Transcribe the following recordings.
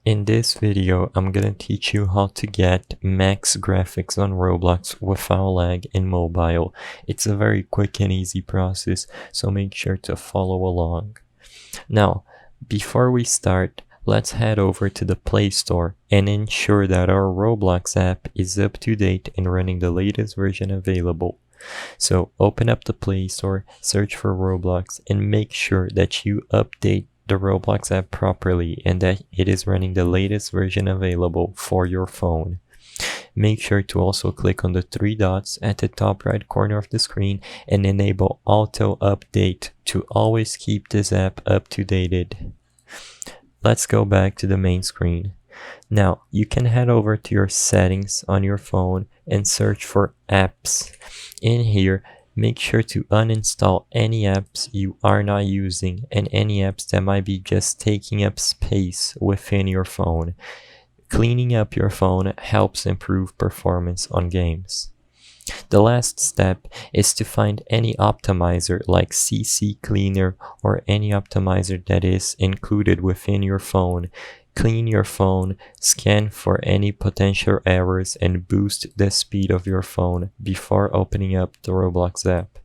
In this video, I'm gonna teach you how to get max graphics on Roblox without lag in mobile. It's a very quick and easy process, so make sure to follow along. Now, before we start, let's head over to the Play Store and ensure that our Roblox app is up to date and running the latest version available. So open up the Play Store, search for Roblox, and make sure that you update the Roblox app properly and that it is running the latest version available for your phone. Make sure to also click on the three dots at the top right corner of the screen and enable auto update to always keep this app up to date. Let's go back to the main screen. Now you can head over to your settings on your phone and search for apps. In here, make sure to uninstall any apps you are not using and any apps that might be just taking up space within your phone. Cleaning up your phone helps improve performance on games. The last step is to find any optimizer like CC Cleaner or any optimizer that is included within your phone. Clean your phone, scan for any potential errors, and boost the speed of your phone before opening up the Roblox app.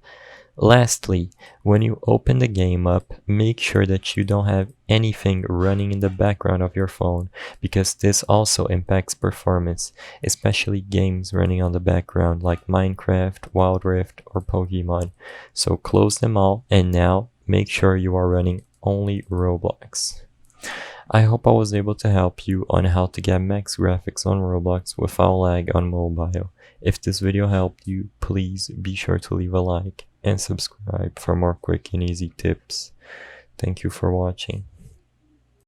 Lastly, when you open the game up, make sure that you don't have anything running in the background of your phone, because this also impacts performance, especially games running on the background like Minecraft, Wild Rift, or Pokemon. So close them all, and now make sure you are running only Roblox. I hope I was able to help you on how to get max graphics on Roblox without lag on mobile. If this video helped you, please be sure to leave a like and subscribe for more quick and easy tips. Thank you for watching.